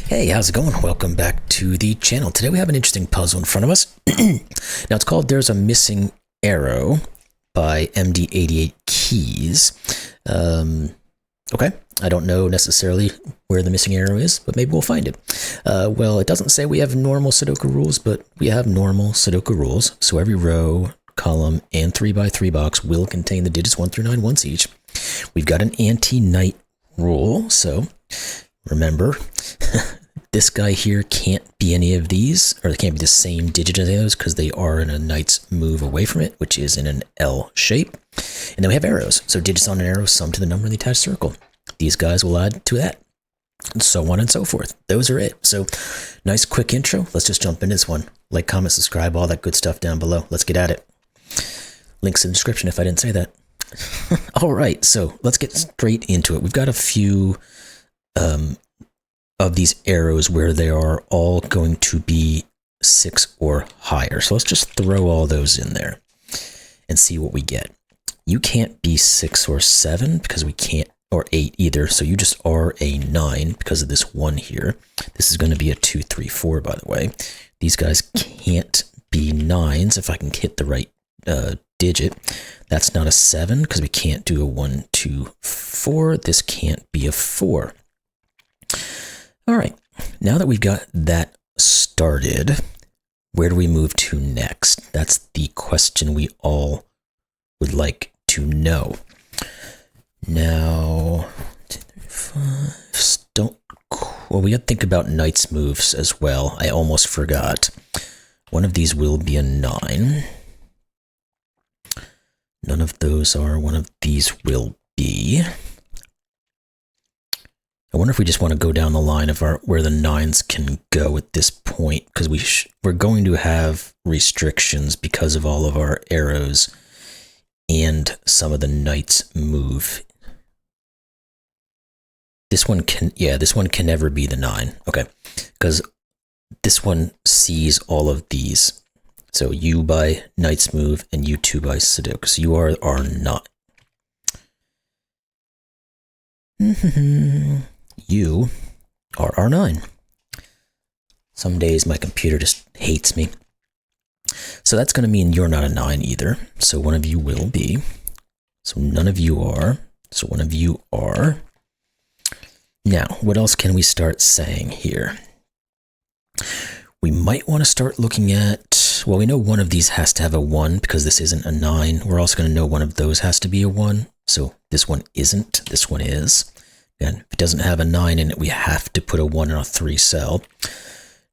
Hey, how's it going? Welcome back to the channel. Today we have an interesting puzzle in front of us. Now it's called There's a Missing Arrow by MD88 Keys. Okay, I don't know necessarily where the missing arrow is, but maybe we'll find it. Well, it doesn't say we have normal Sudoku rules, but we have normal Sudoku rules. So every row, column, and 3x3 box will contain the digits 1 through 9 once each. We've got an anti-knight rule, so remember, this guy here can't be any of these, or they can't be the same digit as any of those because they are in a knight's move away from it, which is in an L shape. And then we have arrows. So digits on an arrow sum to the number in the attached circle. These guys will add to that, and so on and so forth. Those are it. So nice quick intro. Let's just jump into this one. Like, comment, subscribe, all that good stuff down below. Let's get at it. Links in the description if I didn't say that. All right, so let's get straight into it. We've got a few of these arrows where they are all going to be 6 or higher. So let's just throw all those in there and see what we get. You can't be 6 or 7 because we can't, or 8 either. So you just are a 9 because of this 1 here. This is going to be a 2, 3, 4, by the way. These guys can't be 9s if I can hit the right digit. That's not a 7 because we can't do a 1, 2, 4. This can't be a 4. All right, now that we've got that started, where do we move to next? That's the question we all would like to know. Now, 2, 3, 5, well, we got to think about knight's moves as well. I almost forgot. One of these will be a 9. None of those are. One of these will be. I wonder if we just want to go down the line of where the 9s can go at this point, because we're going to have restrictions because of all of our arrows and some of the knights move. This one can never be the 9. Okay, because this one sees all of these. So you by knight's move and you 2 by Sudoku. So you are not. You are R9. Some days my computer just hates me. So that's going to mean you're not a 9 either. So one of you will be. So none of you are. So one of you are. Now, what else can we start saying here? We might want to start looking at, well, we know one of these has to have a 1 because this isn't a 9. We're also going to know one of those has to be a 1. So this one isn't. This one is. And if it doesn't have a 9 in it, we have to put a 1 in a 3 cell.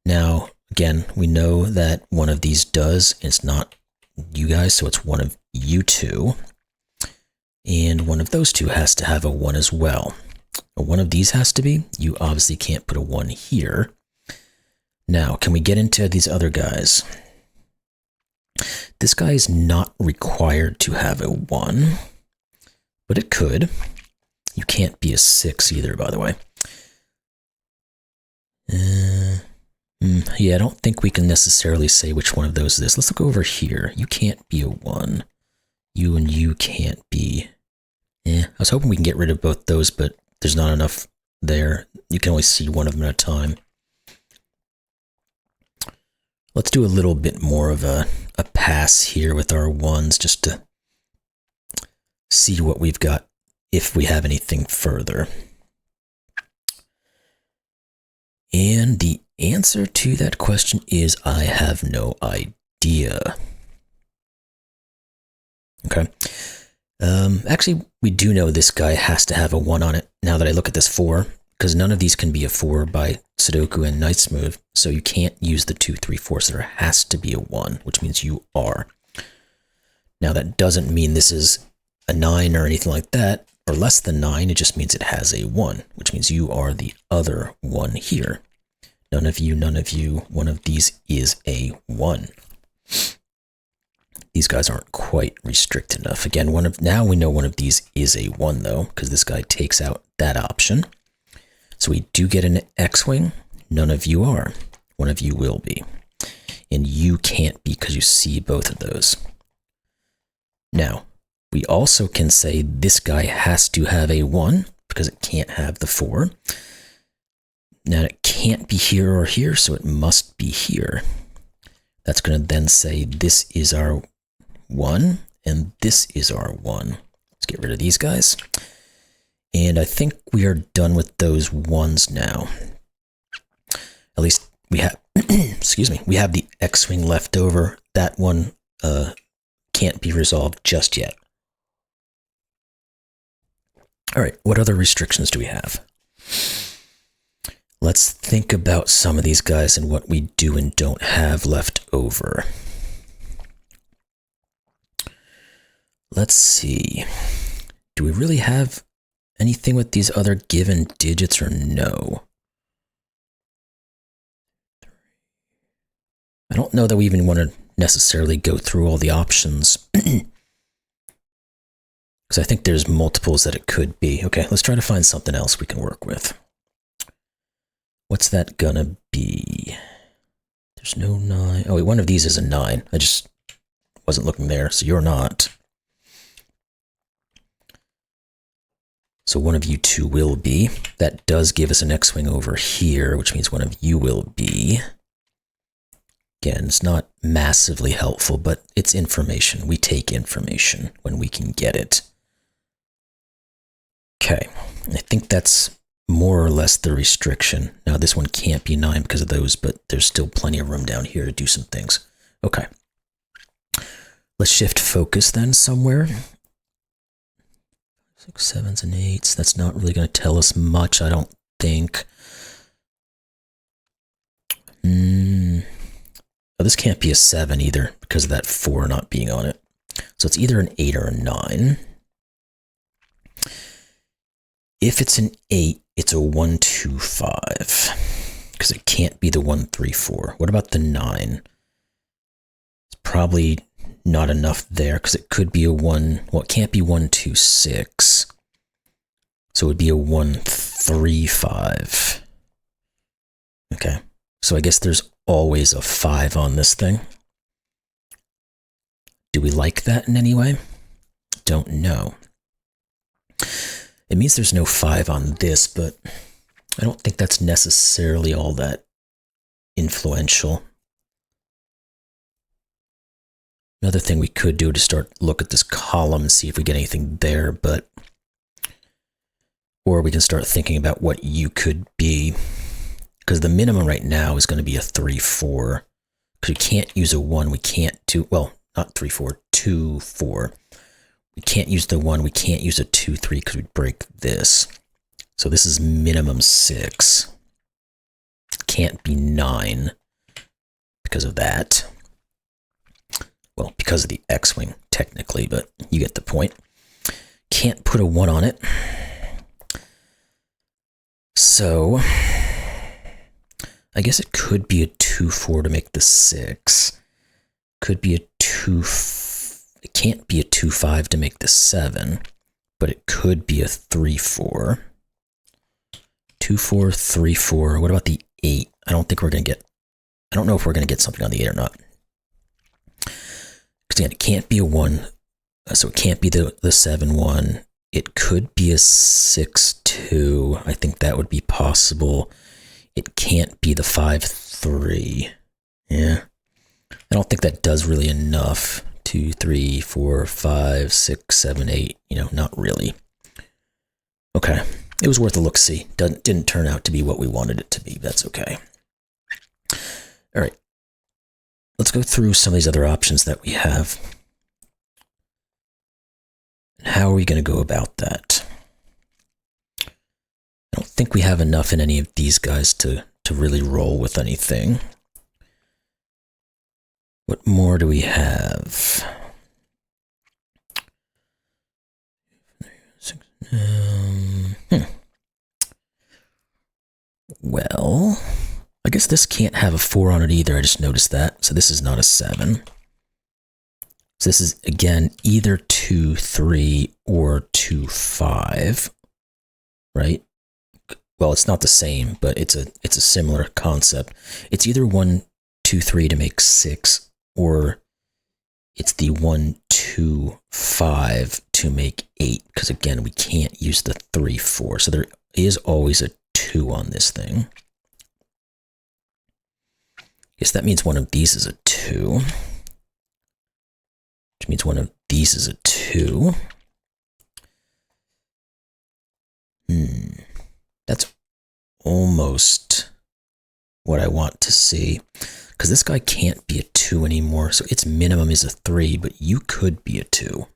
Now, again, we know that one of these does. It's not you guys, so it's one of you 2. And one of those 2 has to have a 1 as well. One of these has to be. You obviously can't put a 1 here. Now, can we get into these other guys? This guy is not required to have a 1, but it could. You can't be a 6 either, by the way. Yeah, I don't think we can necessarily say which one of those is. Let's look over here. You can't be a 1. You and you can't be. I was hoping we can get rid of both those, but there's not enough there. You can only see one of them at a time. Let's do a little bit more of a pass here with our 1s just to see what we've got if we have anything further. And the answer to that question is I have no idea. Okay. Actually, we do know this guy has to have a 1 on it now that I look at this 4, because none of these can be a 4 by Sudoku and knight's move, so you can't use the 2, 3, 4, so there has to be a 1, which means you are. Now that doesn't mean this is a 9 or anything like that, or less than 9, it just means it has a 1, which means you are the other 1 here. None of you, one of these is a 1. These guys aren't quite restricted enough. Again, now we know one of these is a 1 though, because this guy takes out that option. So we do get an X-Wing. None of you are. One of you will be. And you can't be because you see both of those. Now, we also can say this guy has to have a 1 because it can't have the 4. Now it can't be here or here, so it must be here. That's going to then say this is our 1 and this is our 1. Let's get rid of these guys. And I think we are done with those 1s now. At least we have, excuse me, we have the X-wing left over. That one can't be resolved just yet. All right, what other restrictions do we have? Let's think about some of these guys and what we do and don't have left over. Let's see. Do we really have anything with these other given digits or no? I don't know that we even want to necessarily go through all the options. Because I think there's multiples that it could be. Okay, let's try to find something else we can work with. What's that gonna be? There's no 9. Oh wait, one of these is a 9. I just wasn't looking there, so you're not. So one of you two will be. That does give us an X-wing over here, which means one of you will be. Again, it's not massively helpful, but it's information. We take information when we can get it. Okay, I think that's more or less the restriction. Now this one can't be 9 because of those, but there's still plenty of room down here to do some things. Okay. Let's shift focus then somewhere. 6, 7s, and 8s. That's not really going to tell us much, I don't think. Oh, this can't be a 7 either because of that 4 not being on it. So it's either an 8 or a 9. If it's an 8, it's a 1, 2, 5. Because it can't be the 1, 3, 4. What about the 9? It's probably not enough there because it could be a 1. Well, it can't be 1, 2, 6. So it would be a 1, 3, 5. Okay. So I guess there's always a 5 on this thing. Do we like that in any way? Don't know. It means there's no 5 on this, but I don't think that's necessarily all that influential. Another thing we could do to start look at this column and see if we get anything there, but or we can start thinking about what you could be. Because the minimum right now is going to be a 3, 4. Because we can't use a 1, we can't do, well, not 3, 4, 2, 4. We can't use the 1, we can't use a 2, 3 because we'd break this. So this is minimum 6. Can't be 9 because of that. Well, because of the X-wing, technically, but you get the point. Can't put a 1 on it. So I guess it could be a 2, 4 to make the 6. Could be a 2, it can't be a 2, 5 to make the 7, but it could be a 3, 4. 2, 4, 3, 4. What about the 8? I don't think we're going to get, I don't know if we're going to get something on the 8 or not. Because again, it can't be a 1, so it can't be the 7, 1. It could be a 6, 2. I think that would be possible. It can't be the 5, 3. Yeah. I don't think that does really enough. 2, 3, 4, 5, 6, 7, 8. You know, not really. Okay. It was worth a look-see. Didn't turn out to be what we wanted it to be. That's okay. All right. Let's go through some of these other options that we have. How are we going to go about that? I don't think we have enough in any of these guys to really roll with anything. What more do we have? Well, I guess this can't have a 4 on it either. I just noticed that. So this is not a 7. So this is, again, either 2, 3 or 2, 5, right? Well, it's not the same, but it's a similar concept. It's either 1, 2, 3 to make 6, or it's the 1, 2, 5 to make 8, because again, we can't use the 3, 4. So there is always a 2 on this thing. Guess that means one of these is a 2. Which means one of these is a 2. That's almost what I want to see. Because this guy can't be a 2 anymore, so its minimum is a 3, but you could be a 2.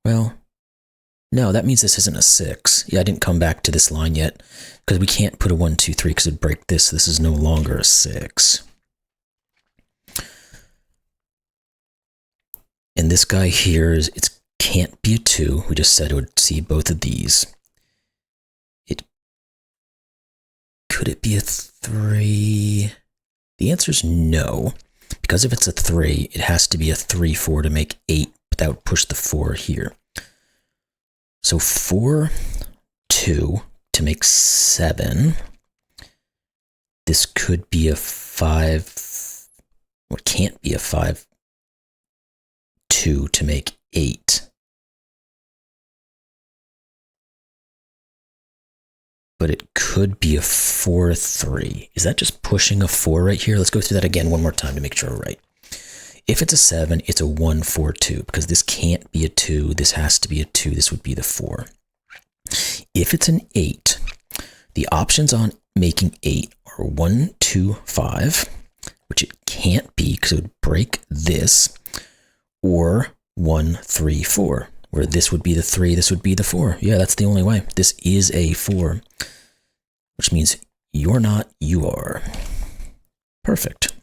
Well, no, that means this isn't a 6. Yeah, I didn't come back to this line yet, because we can't put a 1, 2, 3 because it'd break this. This is no longer a 6. And this guy here, it can't be a 2. We just said it would see both of these. Could it be a 3? The answer is no. Because if it's a 3, it has to be a 3, 4 to make 8, but that would push the 4 here. So 4, 2 to make 7. This could be a 5. Well, it can't be a 5, 2 to make 8. But it could be a 4, 3. Is that just pushing a 4 right here? Let's go through that again one more time to make sure we're right. If it's a 7, it's a 1, 4, 2, because this can't be a 2. This has to be a 2. This would be the 4. If it's an 8, the options on making 8 are 1, 2, 5, which it can't be because it would break this, or 1, 3, 4. Where this would be the 3, this would be the 4. Yeah, that's the only way. This is a 4, which means you're not, you are. Perfect.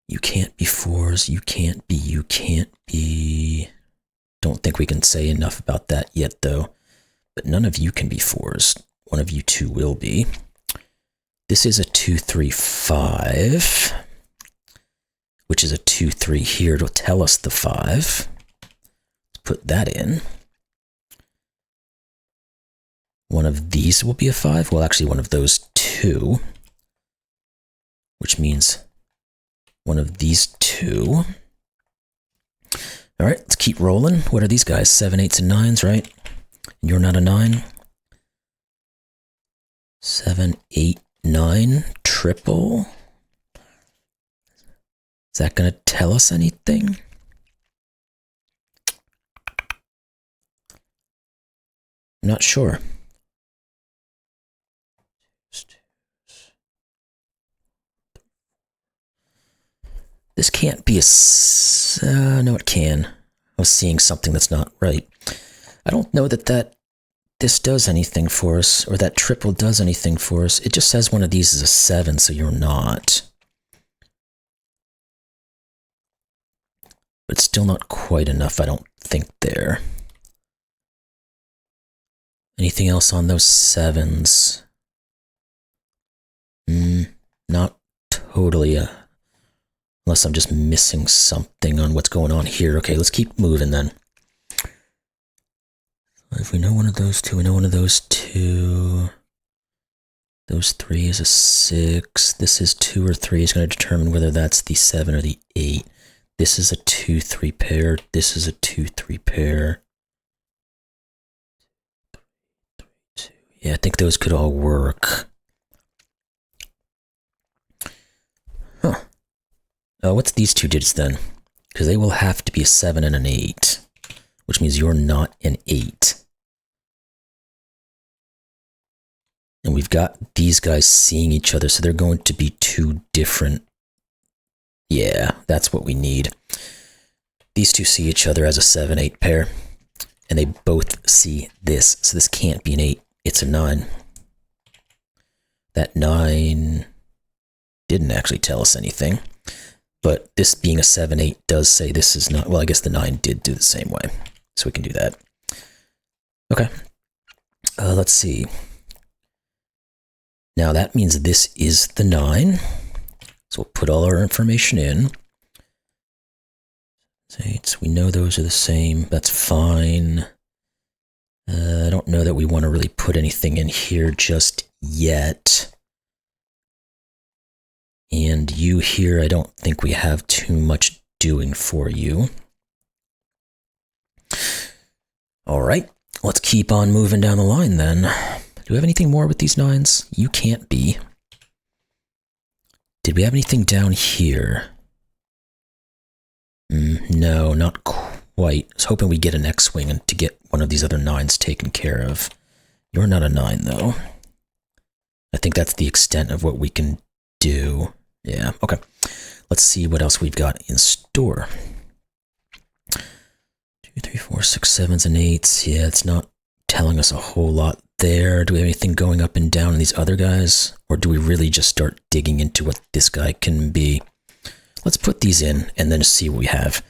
You can't be 4s, you can't be. Don't think we can say enough about that yet, though. But none of you can be 4s. One of you two will be. This is a 2, 3, 5, which is a 2, 3 here. It'll tell us the 5. Put that in. One of these will be a 5. Well, actually, one of those 2, which means one of these 2. All right, let's keep rolling. What are these guys? 7, 8s, and 9s, right? And you're not a 9. 7, 8, 9, triple. Is that going to tell us anything? I'm not sure. This can't be a... no, it can. I was seeing something that's not right. I don't know that this does anything for us, or that triple does anything for us. It just says one of these is a 7, so you're not. But it's still not quite enough, I don't think, there. Anything else on those 7s? Not totally, unless I'm just missing something on what's going on here. Okay, let's keep moving then. If we know one of those 2, we know one of those 2. Those 3 is a 6. This is 2 or 3 is going to determine whether that's the 7 or the 8. This is a 2, 3 pair. This is a 2, 3 pair. Yeah, I think those could all work. Huh. What's these 2 digits then? Because they will have to be a 7 and an 8, which means you're not an 8. And we've got these guys seeing each other, so they're going to be 2 different. Yeah, that's what we need. These 2 see each other as a 7, 8 pair, and they both see this, so this can't be an 8. It's a 9. That 9 didn't actually tell us anything. But this being a 7, 8 does say this is not... Well, I guess the 9 did do the same way. So we can do that. Okay. Let's see. Now that means this is the 9. So we'll put all our information in. 8s, we know those are the same. That's fine. I don't know that we want to really put anything in here just yet. And you here, I don't think we have too much doing for you. All right, let's keep on moving down the line then. Do we have anything more with these 9s? You can't be. Did we have anything down here? No, not quite. I was hoping we'd get an X-Wing and to get one of these other 9s taken care of. You're not a 9, though. I think that's the extent of what we can do. Yeah, okay. Let's see what else we've got in store. 2, 3, 4, 6, 7s, and 8s. Yeah, it's not telling us a whole lot there. Do we have anything going up and down in these other guys? Or do we really just start digging into what this guy can be? Let's put these in and then see what we have.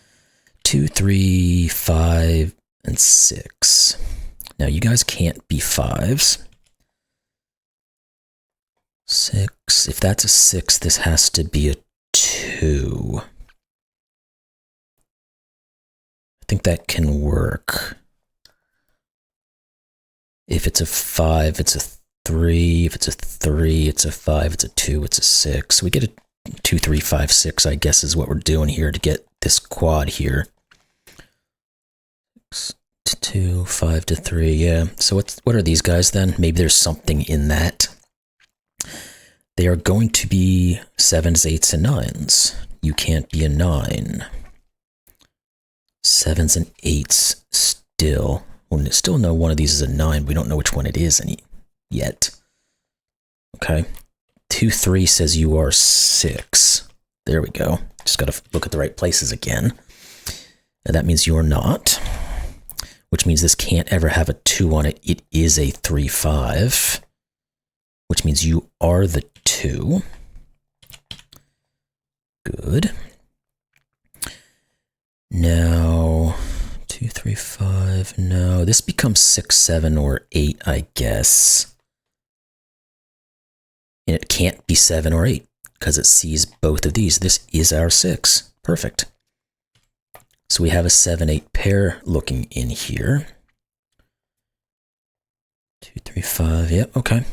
2, 3, 5, and 6. Now, you guys can't be 5s. 6. If that's a 6, this has to be a 2. I think that can work. If it's a 5, it's a 3. If it's a 3, it's a 5. It's a 2, it's a 6. We get a 2, 3, 5, 6, I guess is what we're doing here to get this quad here. 6 to 2, 5 to 3, yeah. So what are these guys then? Maybe there's something in that. They are going to be 7s, 8s, and 9s. You can't be a 9. 7s and 8s still. We'll still know one of these is a 9. We don't know which one it is yet. Okay. 2, 3 says you are 6. There we go. Just got to look at the right places again. And that means you're not. Which means this can't ever have a 2 on it. It is a 3, 5. Which means you are the 2. Good. Now, 2, 3, 5. No, this becomes 6, 7, or 8, I guess. And it can't be 7 or 8 because it sees both of these. This is our 6. Perfect. So we have a 7, 8 pair looking in here. 2, 3, 5. Yep, okay.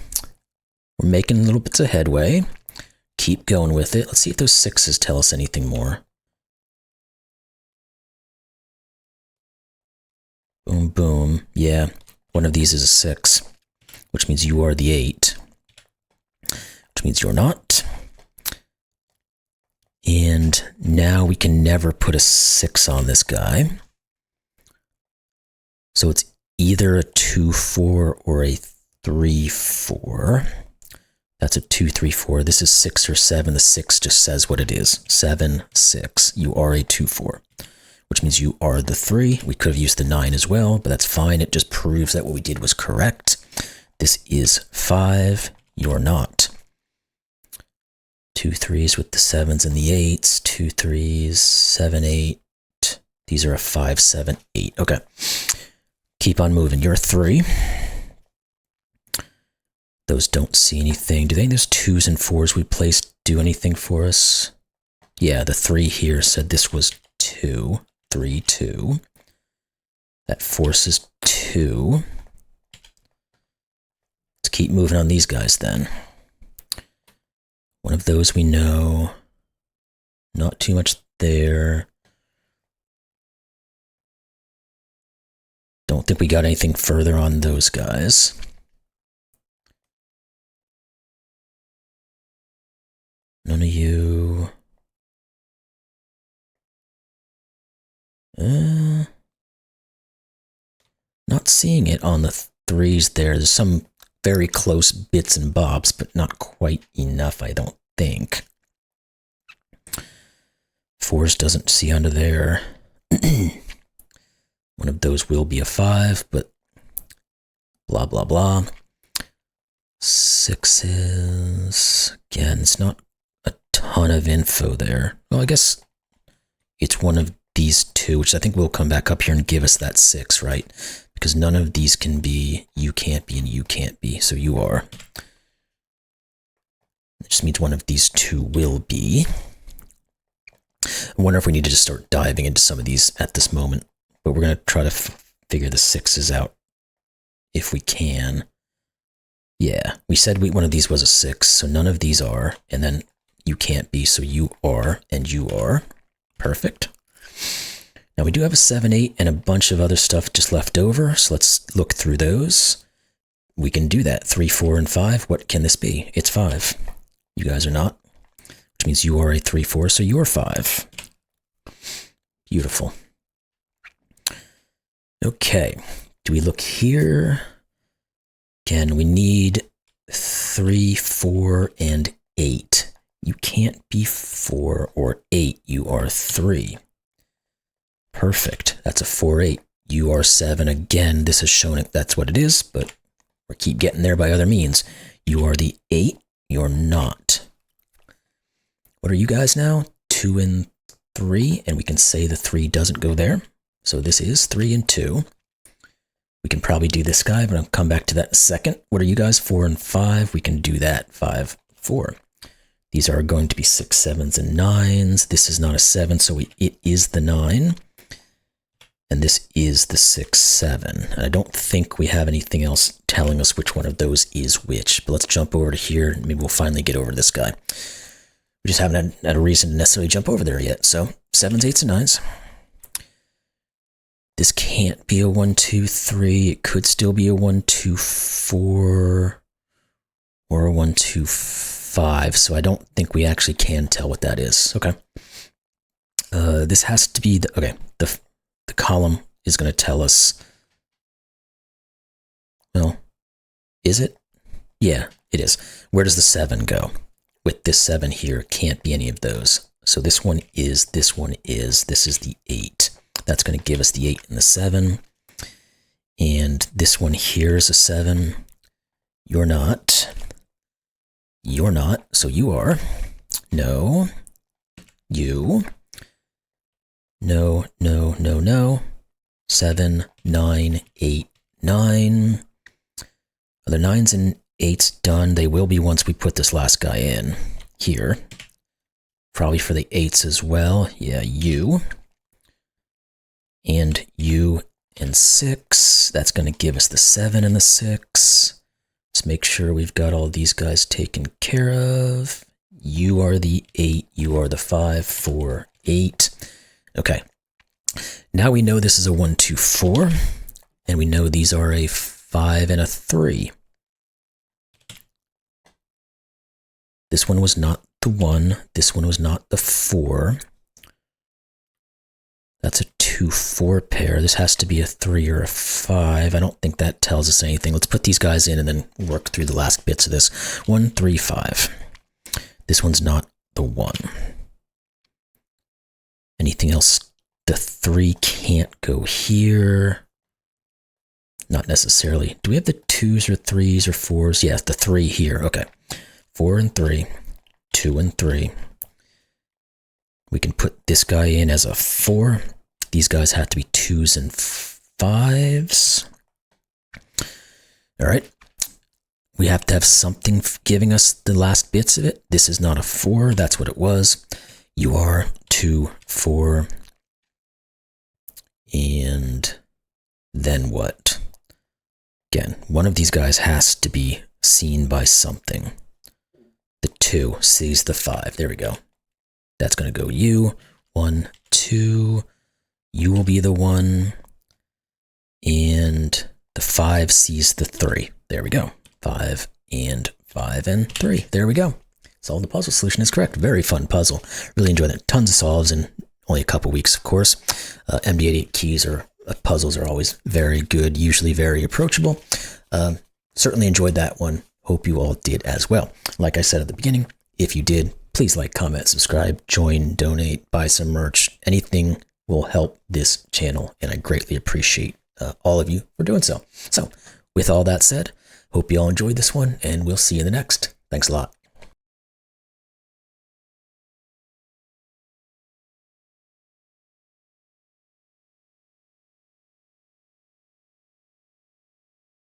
We're making little bits of headway. Keep going with it. Let's see if those 6s tell us anything more. Boom, boom. Yeah, one of these is a 6, which means you are the 8, which means you're not. And now we can never put a 6 on this guy. So it's either a 2, 4 or a 3, 4. That's a 2, 3, 4. This is 6 or 7. The 6 just says what it is. 7, 6. You are a 2, 4. Which means you are the 3. We could have used the 9 as well, but that's fine. It just proves that what we did was correct. This is 5. You're not. 2 3s with the 7s and the 8s. 2 3s, 7, 8. These are a 5, 7, 8. Okay. Keep on moving. You're a 3. Those don't see anything. Do they think those 2s and 4s we placed do anything for us? Yeah, the 3 here said this was 2. 3, 2. That forces 2. Let's keep moving on these guys then. One of those we know. Not too much there. Don't think we got anything further on those guys. None of you. Not seeing it on the 3s there. There's some very close bits and bobs, but not quite enough, I don't think. 4s doesn't see under there. One of those will be a 5, but blah, blah, blah. 6s, again, it's not a ton of info there. Well, I guess it's one of these 2, which I think will come back up here and give us that 6, right? Because none of these can be, you can't be, and you can't be, so you are. It just means one of these 2 will be. I wonder if we need to just start diving into some of these at this moment, but we're going to try to figure the 6s out if we can. Yeah, we said one of these was a 6, so none of these are, and then you can't be, so you are, and you are. Perfect. Now we do have a 7, 8, and a bunch of other stuff just left over, so let's look through those. we can do that. 3, 4, and 5. What can this be? It's 5. You guys are not, which means you are a 3, 4, so you're 5. Beautiful. Okay, do we look here? Again, we need 3, 4, and 8. You can't be 4 or 8. You are 3. Perfect. That's a 4, 8. You are 7. Again, this is showing it. That's what it is, but we keep getting there by other means. You are the 8. You're not. What are you guys now? 2 and 3, and we can say the 3 doesn't go there. So this is 3 and 2. We can probably do this guy, but I'll come back to that in a second. What are you guys? 4 and 5. We can do that. 5, 4. These are going to be 6, 7s, and 9s. This is not a 7, so it is the 9. And this is the 6, 7. And I don't think we have anything else telling us which one of those is which. But let's jump over to here, and maybe we'll finally get over this guy. We just haven't had a reason to necessarily jump over there yet. So 7s, 8s, and 9s. This can't be a 1, 2, 3. It could still be a 1, 2, 4 or a 1, 2, 5. So I don't think we actually can tell what that is. Okay. This has to be the column is going to tell us. Well, is it? Yeah, it is. Where does the 7 go? With this 7 here, can't be any of those. So this one is, this one is, this is the 8. That's going to give us the 8 and the 7. And this one here is a 7. You're not. You're not. So you are. No. You. No, no, no, no. 7, 9, 8, 9. Are the 9s and 8s done? They will be once we put this last guy in here. Probably for the 8s as well. Yeah, you. And you and 6. That's going to give us the 7 and the 6. Let's make sure we've got all these guys taken care of. You are the 8. You are the 5, 4, 8. Okay. Now we know this is a 1, 2, 4. And we know these are a 5 and a 3. This one was not the 1. This one was not the 4. That's a 2, 4 pair. This has to be a 3 or a 5. I don't think that tells us anything. Let's put these guys in and then work through the last bits of this. 1, 3, 5. This one's not the 1. Anything else? The 3 can't go here. Not necessarily. Do we have the 2s or 3s or 4s? Yes, the 3 here. Okay. 4 and 3. 2 and 3. We can put this guy in as a 4. These guys have to be 2s and 5s. All right. We have to have something giving us the last bits of it. This is not a 4. That's what it was. You are 2, 4. And then what? Again, one of these guys has to be seen by something. The 2 sees the 5. There we go. That's going to go you. 1, 2. You will be the 1. And the 5 sees the 3. There we go. 5 and 5 and 3. There we go. Solve the puzzle. Solution is correct. Very fun puzzle. Really enjoyed it. Tons of solves in only a couple weeks, of course. MD88 keys or puzzles are always very good, usually very approachable. Certainly enjoyed that one. Hope you all did as well. Like I said at the beginning, if you did, please like, comment, subscribe, join, donate, buy some merch. Anything will help this channel, and I greatly appreciate all of you for doing so. So, with all that said, hope you all enjoyed this one, and we'll see you in the next. Thanks a lot.